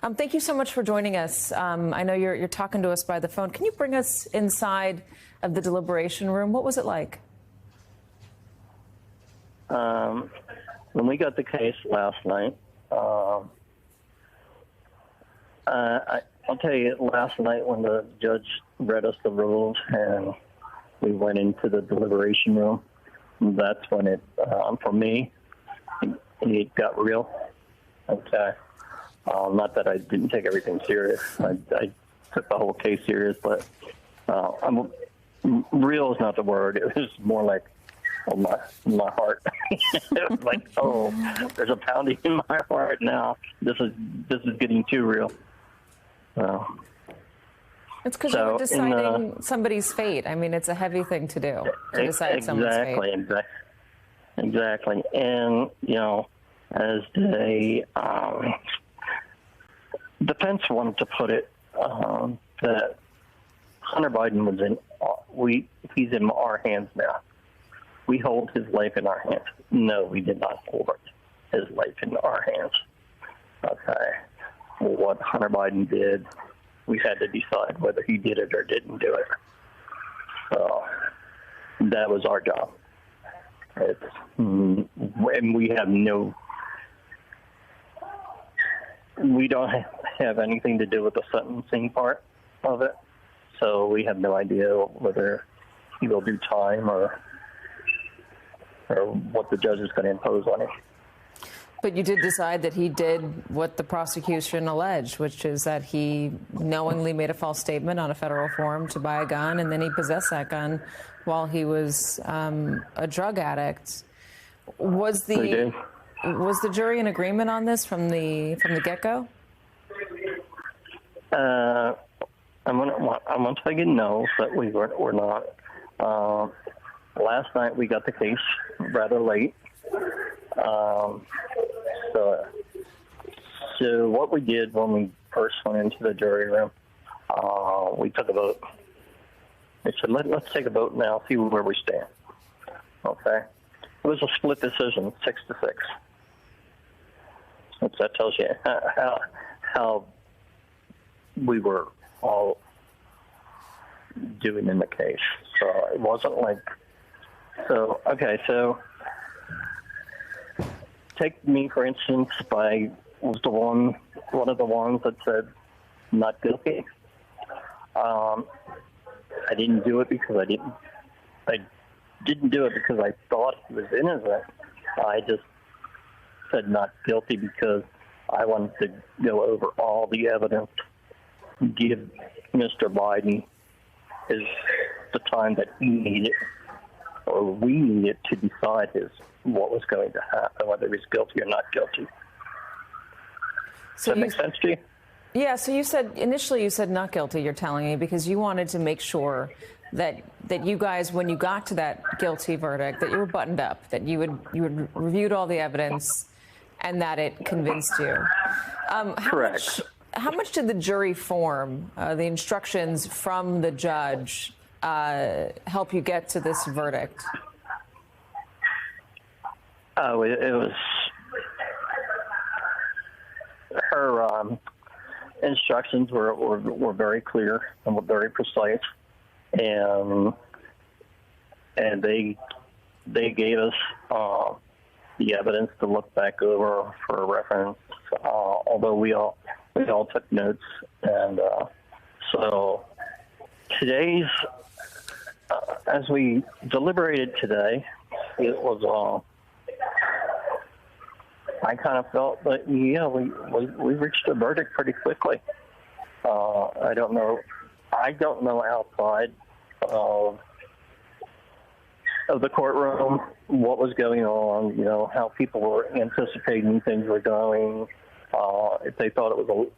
Thank you so much for joining us. I know you're talking to us by the phone. Can you bring us inside of the deliberation room? What was it like? When we got the case last night, I'll tell you, last night when the judge read us the rules and we went into the deliberation room, that's when it, for me, it got real. Okay. Not that I didn't take everything serious. I took the whole case serious, but real is not the word. It was more like, oh, my heart. It was like, oh, there's a pounding in my heart now. This is getting too real. It's because you're deciding somebody's fate. I mean, it's a heavy thing to do, to decide someone's fate. Exactly. And, as the defense wanted to put it, that Hunter Biden he's in our hands now. We hold his life in our hands. No, we did not hold his life in our hands. Okay. What Hunter Biden did, we had to decide whether he did it or didn't do it. So that was our job. And we don't have anything to do with the sentencing part of it. So we have no idea whether he will do time or what the judge is going to impose on him. But you did decide that he did what the prosecution alleged, which is that he knowingly made a false statement on a federal form to buy a gun, and then he possessed that gun while he was a drug addict. Was the jury in agreement on this from the get-go? I'm gonna tell you no, that we're not. Last night we got the case rather late. So what we did when we first went into the jury room, we took a vote. They said, let's take a vote now, see where we stand. Okay? It was a split decision, 6-6. That tells you how we were all doing in the case. So it wasn't like, so take me, for instance, I was one of the ones that said not guilty. I didn't do it because I didn't do it because I thought he was innocent. I just said not guilty because I wanted to go over all the evidence, give Mr. Biden the time that he needed, or we needed to decide what was going to happen, whether he was guilty or not guilty. Does that make sense to you? Yeah, so initially you said not guilty, you're telling me, because you wanted to make sure that you guys, when you got to that guilty verdict, that you were buttoned up, that you had reviewed all the evidence and that it convinced you. Correct. How much did the jury form, the instructions from the judge, help you get to this verdict? Oh, it was her instructions were very clear and were very precise, and they gave us the evidence to look back over for reference. Although we all took notes, and so today's as we deliberated today, it was I kind of felt that we reached a verdict pretty quickly. I don't know outside of the courtroom what was going on, how people were anticipating things were going, if they thought it was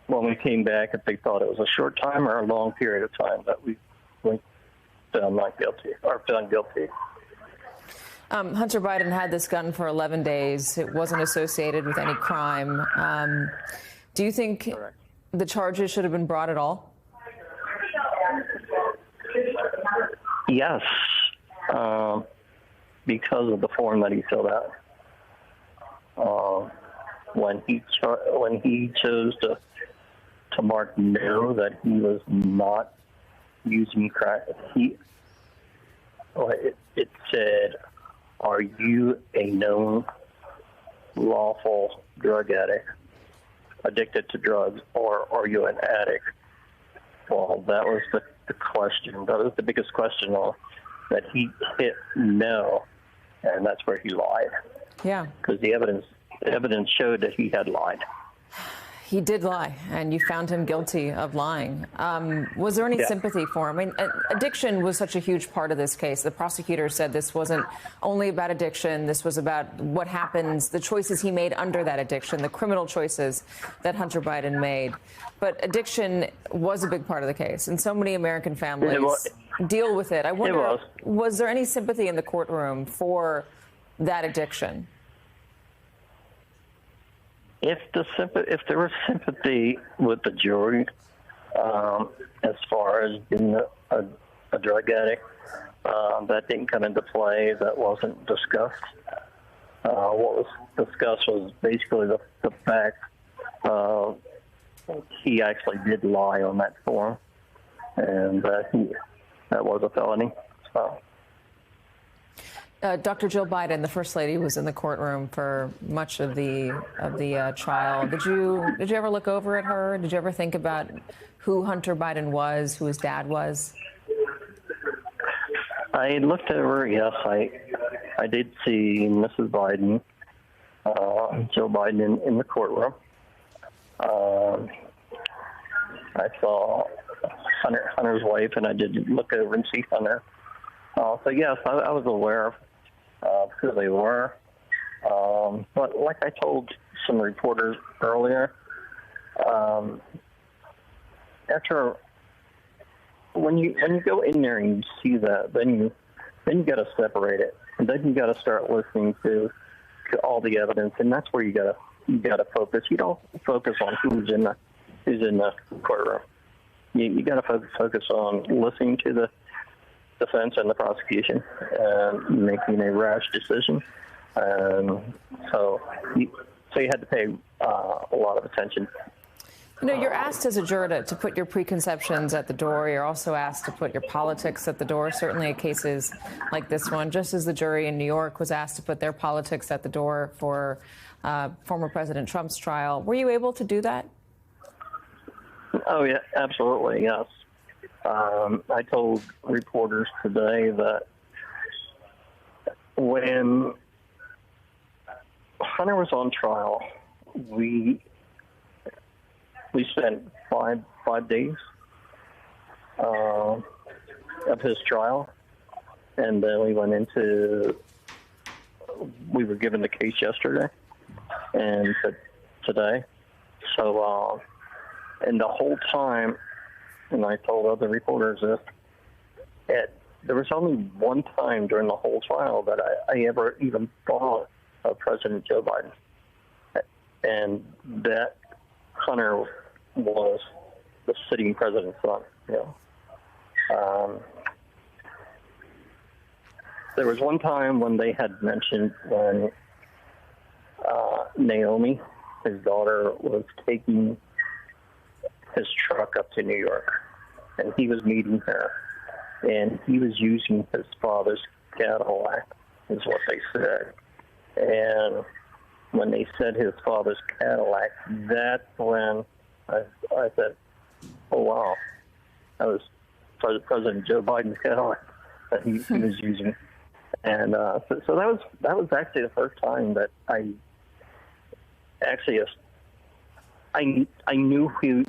when we came back, if they thought it was a short time or a long period of time that we found not guilty or found guilty. Hunter Biden had this gun for 11 days. It wasn't associated with any crime. Do you think Correct. The charges should have been brought at all? Yes, because of the form that he filled out. when he chose to mark no, that he was not using crack. It said, "Are you a known lawful drug addict, addicted to drugs, or are you an addict?" Well, that was the question. That was the biggest question, that he hit no, and that's where he lied. Yeah. Because the evidence showed that he had lied. He did lie, and you found him guilty of lying. Was there any sympathy for him? I mean, addiction was such a huge part of this case. The prosecutor said this wasn't only about addiction. This was about what happens, the choices he made under that addiction, the criminal choices that Hunter Biden made. But addiction was a big part of the case, and so many American families deal with it. I wonder, was there any sympathy in the courtroom for that addiction? If there was sympathy with the jury, as far as being a drug addict, that didn't come into play. That wasn't discussed. What was discussed was basically the fact he actually did lie on that form, and that was a felony. So. Dr. Jill Biden, the First Lady, was in the courtroom for much of the trial. Did you ever look over at her? Did you ever think about who Hunter Biden was, who his dad was? I looked over. Yes, I did see Mrs. Biden, Jill Biden, in the courtroom. I saw Hunter's wife, and I did look over and see Hunter. So yes, I was aware of who they were. But like I told some reporters earlier, when you go in there and you see that, then you got to separate it, and then you got to start listening to all the evidence, and that's where you got to focus. You don't focus on who's in the courtroom. You got to focus on listening to the defense and the prosecution and making a rash decision. So you had to pay a lot of attention. You know, you're asked as a juror to put your preconceptions at the door. You're also asked to put your politics at the door, certainly in cases like this one, just as the jury in New York was asked to put their politics at the door for former President Trump's trial. Were you able to do that? Oh, yeah, absolutely, yes. I told reporters today that when Hunter was on trial, we spent five days of his trial, and then we were given the case yesterday and today. So, and the whole time, and I told other reporters this, there was only one time during the whole trial that I ever even thought of President Joe Biden. And that Hunter was the sitting president's son. There was one time when they had mentioned when Naomi, his daughter, was taking his truck up to New York, and he was meeting her, and he was using his father's Cadillac, is what they said. And when they said his father's Cadillac, that's when I said, "Oh wow, that was President Joe Biden's Cadillac that he was using." And so that was actually the first time that I knew who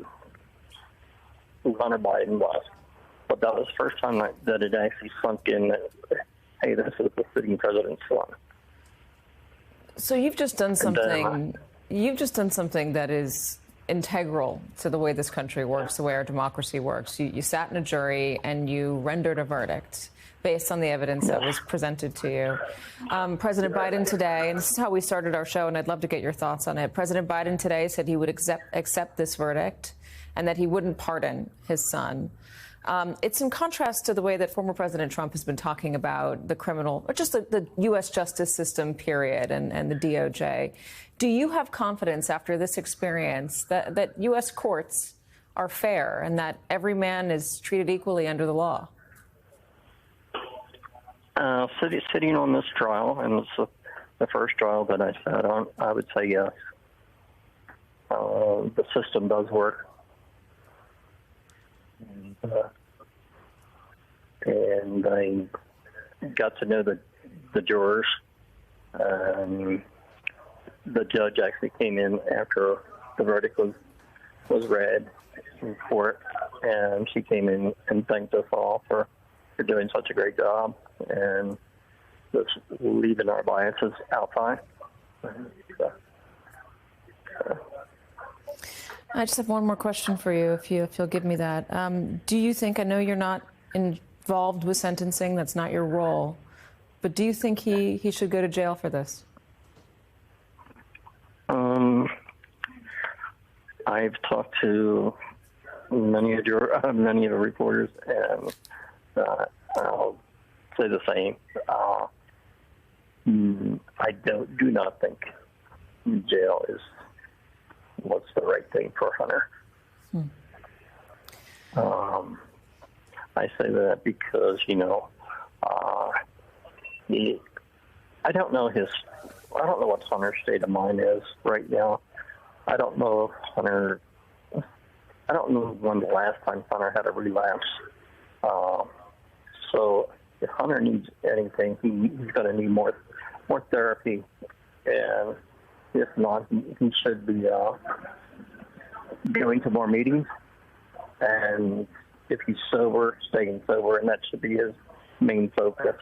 Hunter Biden was, but that was the first time that it actually sunk in that, hey, this is the sitting president's son. So you've just done something. You've just done something that is integral to the way this country works, the way our democracy works. You sat in a jury and you rendered a verdict based on the evidence that was presented to you. President Biden today, and this is how we started our show, and I'd love to get your thoughts on it. President Biden today said he would accept this verdict and that he wouldn't pardon his son. It's in contrast to the way that former President Trump has been talking about the criminal, or just the U.S. justice system, period, and the DOJ. Do you have confidence after this experience that U.S. courts are fair and that every man is treated equally under the law? Sitting on this trial, and it's the first trial that I sat on, I would say yes. The system does work. And I got to know the jurors. The judge actually came in after the verdict was read in court, and she came in and thanked us all for doing such a great job and just leaving our biases outside. I just have one more question for you, if you'll give me that. Do you think, I know you're not involved with sentencing, that's not your role, but do you think he should go to jail for this? I've talked to many of the reporters, and I'll say the same. I do not think jail is what's the right thing for Hunter. I say that because, I don't know what Hunter's state of mind is right now. I don't know when the last time Hunter had a relapse. So if Hunter needs anything, he's going to need more therapy. And if not, he should be going to more meetings. And if he's sober, staying sober, and that should be his main focus.